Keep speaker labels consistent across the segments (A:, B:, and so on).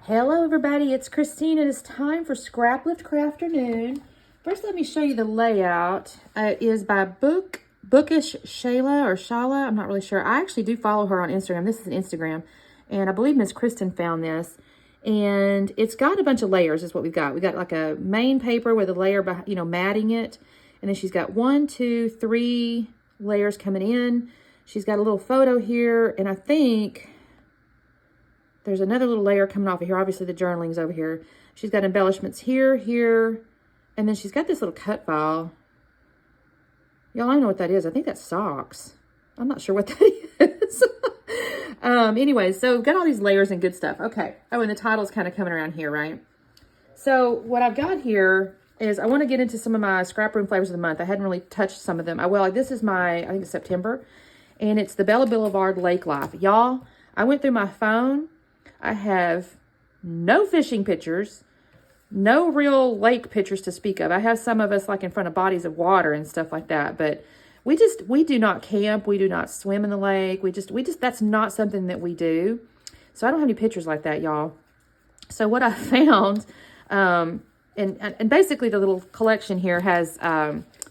A: Hello everybody, it's Christine. It is time for Scraplift Crafternoon. First, let me show you the layout. It is by Bookish Shayla or Shala. I'm not really sure. I actually do follow her on Instagram. This is an Instagram, and I believe Miss Kristen found this. And it's got a bunch of layers is what we've got. We got like a main paper with a layer, matting it. And then she's got 1, 2, 3 layers coming in. She's got a little photo here, and I think there's another little layer coming off of here. Obviously, the journaling's over here. She's got embellishments here, here, and then she's got this little cut file. Y'all, I don't know what that is. I think that's socks. I'm not sure what that is. Anyway, so we've got all these layers and good stuff. Okay. Oh, and the title's kind of coming around here, right? So what I've got here is I want to get into some of my scrap room flavors of the month. I hadn't really touched some of them. This is I think it's September, and it's the Bella Boulevard Lake Life. Y'all, I went through my phone. I have no fishing pictures, no real lake pictures to speak of. I have some of us like in front of bodies of water and stuff like that, but we do not camp. We do not swim in the lake. That's not something that we do. So I don't have any pictures like that, y'all. So what I found, and basically the little collection here has,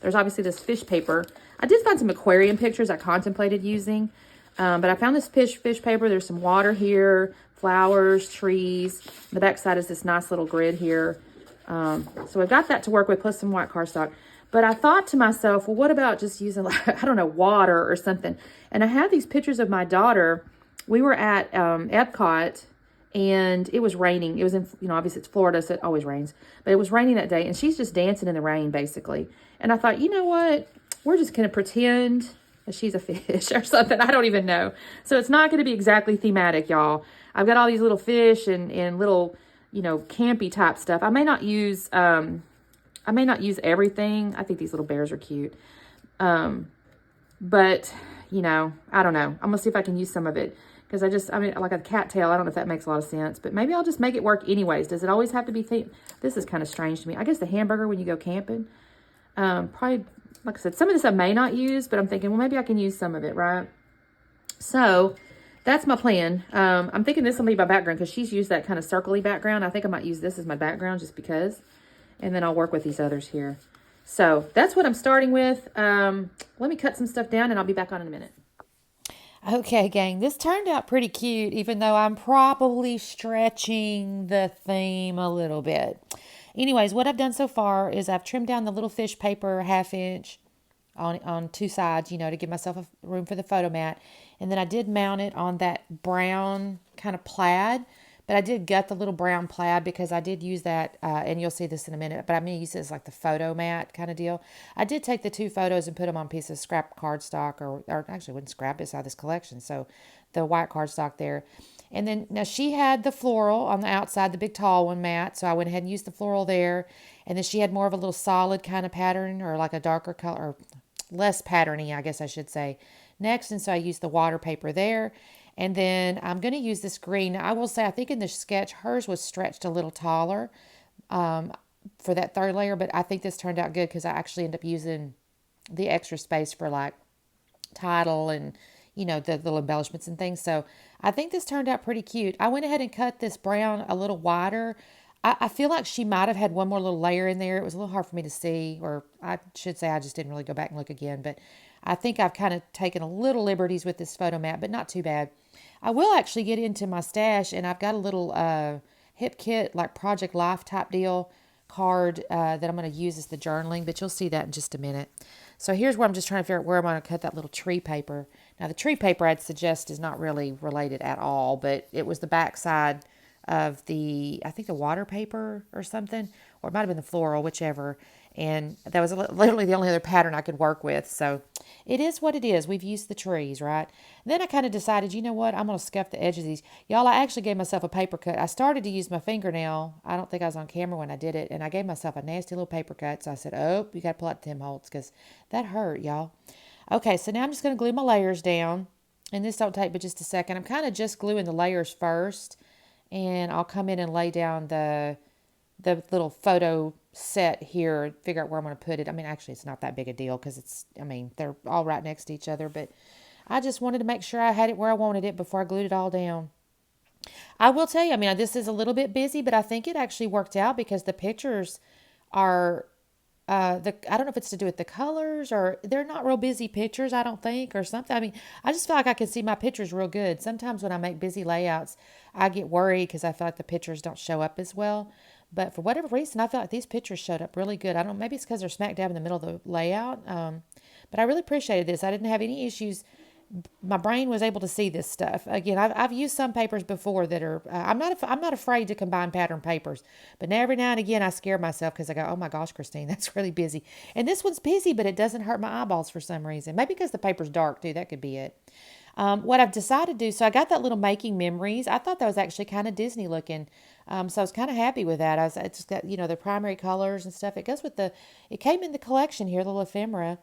A: there's obviously this fish paper. I did find some aquarium pictures I contemplated using, but I found this fish paper. There's some water here, flowers, trees. The back side is this nice little grid here. So I've got that to work with, plus some white cardstock. But I thought to myself, well, what about just using, like, I don't know, water or something? And I have these pictures of my daughter. We were at Epcot, and it was raining. It was in, obviously it's Florida, so it always rains. But it was raining that day, and she's just dancing in the rain, basically. And I thought, you know what? We're just going to pretend that she's a fish or something. I don't even know. So it's not going to be exactly thematic, y'all. I've got all these little fish and little, campy type stuff. I may not use everything. I think these little bears are cute. But, I don't know. I'm going to see if I can use some of it. Because like a cattail, I don't know if that makes a lot of sense. But maybe I'll just make it work anyways. Does it always have to be This is kind of strange to me. I guess the hamburger when you go camping. Probably, like I said, some of this I may not use. But I'm thinking, well, maybe I can use some of it, right? So that's my plan. I'm thinking this will be my background because she's used that kind of circly background. I think I might use this as my background just because. And then I'll work with these others here. So that's what I'm starting with. Let me cut some stuff down and I'll be back on in a minute. Okay, gang, this turned out pretty cute, even though I'm probably stretching the theme a little bit. Anyways, what I've done so far is I've trimmed down the little fish paper 1/2 inch on two sides, to give myself a room for the photo mat. And then I did mount it on that brown kind of plaid. But I did gut the little brown plaid because I did use that, and you'll see this in a minute, but I'm going to use it as like the photo mat kind of deal. I did take the 2 photos and put them on pieces of scrap cardstock, or actually wouldn't scrap, it's out of this collection, so the white cardstock there. And then, now she had the floral on the outside, the big tall one mat, so I went ahead and used the floral there. And then she had more of a little solid kind of pattern, or like a darker color, or less patterny, I guess I should say, next. And so I used the water paper there. And then I'm going to use this green. I will say, I think in the sketch, hers was stretched a little taller for that 3rd layer. But I think this turned out good because I actually ended up using the extra space for like title and, the little embellishments and things. So I think this turned out pretty cute. I went ahead and cut this brown a little wider. I feel like she might have had one more little layer in there. It was a little hard for me to see, or I should say I just didn't really go back and look again. But I think I've kind of taken a little liberties with this photo mat, but not too bad. I will actually get into my stash, and I've got a little hip kit, like Project Life type deal card that I'm going to use as the journaling, but you'll see that in just a minute. So here's where I'm just trying to figure out where I'm going to cut that little tree paper. Now, the tree paper I'd suggest is not really related at all, but it was the back side of I think the water paper or something, or it might have been the floral, whichever. And that was literally the only other pattern I could work with. So it is what it is. We've used the trees, right? And then I kind of decided, you know what? I'm going to scuff the edges of these. Y'all, I actually gave myself a paper cut. I started to use my fingernail. I don't think I was on camera when I did it. And I gave myself a nasty little paper cut. So I said, oh, you got to pull out Tim Holtz because that hurt, y'all. Okay, so now I'm just going to glue my layers down. And this don't take but just a second. I'm kind of just gluing the layers first. And I'll come in and lay down the little photo set here, figure out where I'm going to put it. I mean, actually, it's not that big a deal because they're all right next to each other. But I just wanted to make sure I had it where I wanted it before I glued it all down. I will tell you, I mean, this is a little bit busy, but I think it actually worked out because the pictures are I don't know if it's to do with the colors or they're not real busy pictures, I don't think, or something. I mean, I just feel like I can see my pictures real good. Sometimes when I make busy layouts, I get worried because I feel like the pictures don't show up as well. But for whatever reason, I feel like these pictures showed up really good. I don't know, maybe it's because they're smack dab in the middle of the layout. But I really appreciated this. I didn't have any issues. My brain was able to see this stuff. Again, I've used some papers before that are I'm not afraid to combine pattern papers, but now every now and again I scare myself because I go, oh my gosh, Christine, that's really busy. And this one's busy, but it doesn't hurt my eyeballs for some reason. Maybe because the paper's dark too. That could be it. What I've decided to do, so I got that little making memories. I thought that was actually kind of Disney looking. So I was kind of happy with that. It's got, the primary colors and stuff. It came in the collection here, the little ephemera.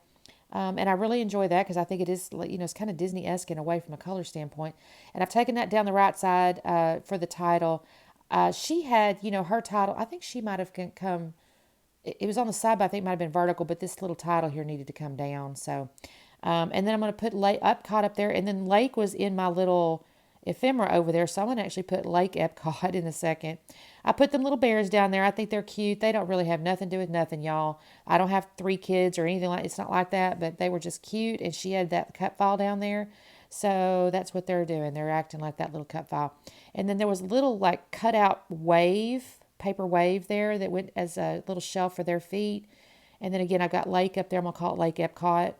A: And I really enjoy that because I think it is, it's kind of Disney-esque in a way from a color standpoint. And I've taken that down the right side for the title. She had, her title, I think she might have come, it was on the side, but I think it might have been vertical, but this little title here needed to come down. So, and then I'm going to put Epcot up there. And then Lake was in my little ephemera over there. So I'm going to actually put Lake Epcot in a second. I put them little bears down there. I think they're cute. They don't really have nothing to do with nothing, y'all. I don't have 3 kids or anything it's not like that, but they were just cute. And she had that cut file down there. So that's what they're doing. They're acting like that little cut file. And then there was a little like cutout paper wave there that went as a little shelf for their feet. And then again, I've got Lake up there. I'm going to call it Lake Epcot.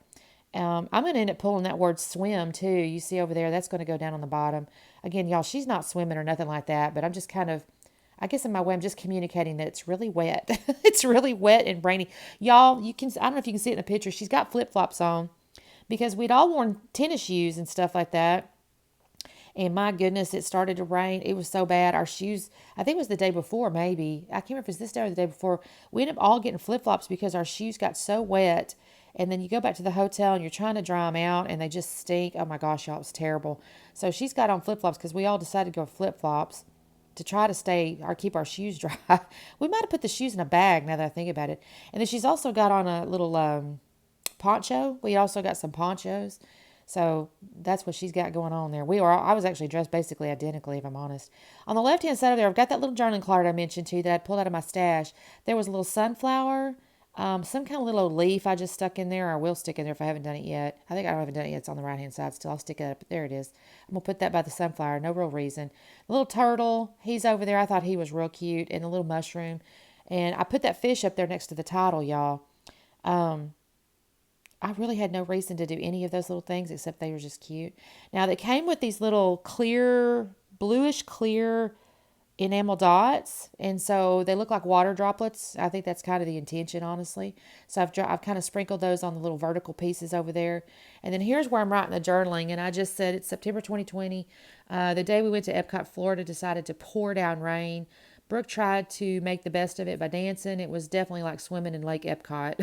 A: I'm going to end up pulling that word swim too. You see over there, that's going to go down on the bottom. Again, y'all, she's not swimming or nothing like that, but I'm just kind of, I guess in my way, I'm just communicating that it's really wet. It's really wet and rainy. Y'all, I don't know if you can see it in the picture. She's got flip-flops on because we'd all worn tennis shoes and stuff like that. And my goodness, it started to rain. It was so bad. Our shoes, I think it was the day before, maybe. I can't remember if it was this day or the day before. We ended up all getting flip-flops because our shoes got so wet. And then you go back to the hotel and you're trying to dry them out and they just stink. Oh my gosh, y'all, it was terrible. So she's got on flip-flops because we all decided to go flip-flops to try to keep our shoes dry. We might have put the shoes in a bag now that I think about it. And then she's also got on a little poncho. We also got some ponchos. So that's what she's got going on there. I was actually dressed basically identically, if I'm honest. On the left-hand side of there, I've got that little journaling card I mentioned to you that I pulled out of my stash. There was a little sunflower, some kind of little leaf I just stuck in there, or I will stick in there if I haven't done it yet. I think I haven't done it yet. It's on the right-hand side still. I'll stick it up. There it is. I'm going to put that by the sunflower. No real reason. The little turtle, he's over there. I thought he was real cute. And the little mushroom. And I put that fish up there next to the title, y'all. I really had no reason to do any of those little things except they were just cute. Now, they came with these little bluish clear enamel dots, and so they look like water droplets. I think that's kind of the intention, honestly. So I've kind of sprinkled those on the little vertical pieces over there. And then here's where I'm writing the journaling, and I just said it's September 2020. The day we went to Epcot, Florida, decided to pour down rain. Brooke tried to make the best of it by dancing. It was definitely like swimming in Lake Epcot.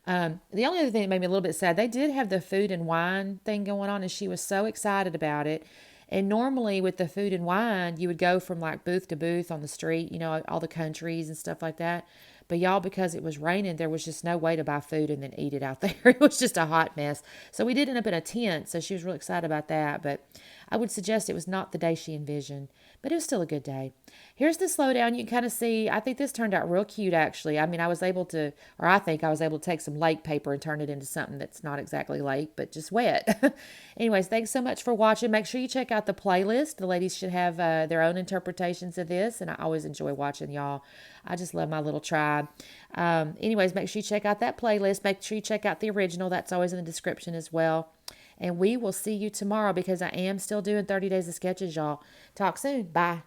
A: The only other thing that made me a little bit sad, they did have the food and wine thing going on, and she was so excited about it. And normally with the food and wine, you would go from like booth to booth on the street, all the countries and stuff like that. But y'all, because it was raining, there was just no way to buy food and then eat it out there. It was just a hot mess. So we did end up in a tent, so she was really excited about that. But I would suggest it was not the day she envisioned, but it was still a good day. Here's the slowdown. You can kind of see, I think this turned out real cute, actually. I mean, I think I was able to take some lake paper and turn it into something that's not exactly lake, but just wet. Anyways, thanks so much for watching. Make sure you check out the playlist. The ladies should have their own interpretations of this, and I always enjoy watching y'all. I just love my little tribe. Anyways, make sure you check out that playlist. Make sure you check out the original. That's always in the description as well. And we will see you tomorrow because I am still doing 30 days of sketches, y'all. Talk soon. Bye.